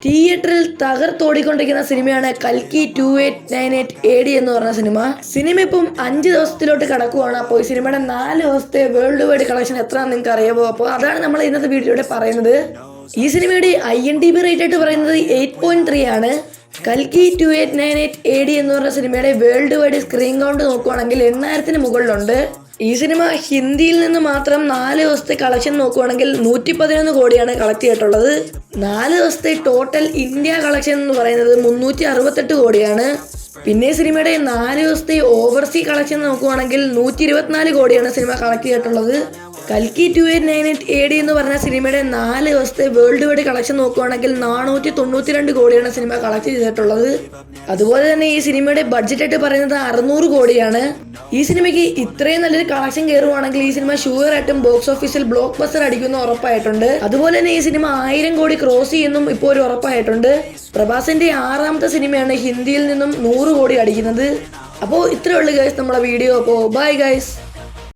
തിയേറ്ററിൽ തകർത്തോടിക്കൊണ്ടിരിക്കുന്ന സിനിമയാണ് കൽക്കി 2898 AD എന്ന് പറഞ്ഞ സിനിമ ഇപ്പം 5 ദിവസത്തിലോട്ട് കടക്കുവാണ്. അപ്പോൾ ഈ സിനിമയുടെ 4 ദിവസത്തെ വേൾഡ് വൈഡ് കളക്ഷൻ എത്രയാണെന്ന് നിങ്ങൾക്ക് അറിയാമോ? അപ്പോൾ അതാണ് നമ്മൾ ഇന്നത്തെ വീഡിയോയുടെ പറയുന്നത്. ഈ സിനിമയുടെ IMDb റേറ്റ് ആയിട്ട് പറയുന്നത് 8.3 ആണ്. കൽക്കി 2898 AD എന്ന് പറഞ്ഞ സിനിമയുടെ വേൾഡ് വൈഡ് സ്ക്രീൻ കൗണ്ട് നോക്കുവാണെങ്കിൽ 8000-ന് മുകളിലുണ്ട്. ഈ സിനിമ ഹിന്ദിയിൽ നിന്ന് മാത്രം 4 ദിവസത്തെ കളക്ഷൻ നോക്കുവാണെങ്കിൽ 111 കോടിയാണ് കളക്ട് ചെയ്തിട്ടുള്ളത്. 4 ദിവസത്തെ ടോട്ടൽ ഇന്ത്യ കളക്ഷൻ എന്ന് പറയുന്നത് 368 കോടിയാണ്. പിന്നെ സിനിമയുടെ 4 ദിവസത്തെ ഓവർസീ കളക്ഷൻ നോക്കുവാണെങ്കിൽ 124 കോടിയാണ് സിനിമ കളക്ട് ചെയ്തിട്ടുള്ളത്. കൽക്കി 2898 AD എന്ന് പറഞ്ഞ സിനിമയുടെ 4 ദിവസത്തെ വേൾഡ് വൈഡ് കളക്ഷൻ നോക്കുവാണെങ്കിൽ 492 കോടിയാണ് സിനിമ കളക്ട് ചെയ്തിട്ടുള്ളത്. അതുപോലെ തന്നെ ഈ സിനിമയുടെ ബഡ്ജറ്റ് ആയിട്ട് പറയുന്നത് 600 കോടിയാണ്. ഈ സിനിമയ്ക്ക് ഇത്രയും നല്ലൊരു കളക്ഷൻ കയറുവാണെങ്കിൽ ഈ സിനിമ ഷുവർ ആയിട്ടും ബോക്സ് ഓഫീസിൽ ബ്ലോക്ക് ബസ്റ്റർ അടിക്കുന്ന ഉറപ്പായിട്ടുണ്ട്. അതുപോലെ തന്നെ ഈ സിനിമ 1000 കോടി ക്രോസ് ചെയ്യുന്നും ഇപ്പോൾ ഒരു ഉറപ്പായിട്ടുണ്ട്. പ്രഭാസിന്റെ 6ാമത്തെ സിനിമയാണ് ഹിന്ദിയിൽ നിന്നും 100 കോടി അടിക്കുന്നത്. അപ്പോൾ ഇത്രയേ ഉള്ളൂ ഗൈസ് നമ്മളെ വീഡിയോ. അപ്പോൾ ബൈ ഗൈസ്.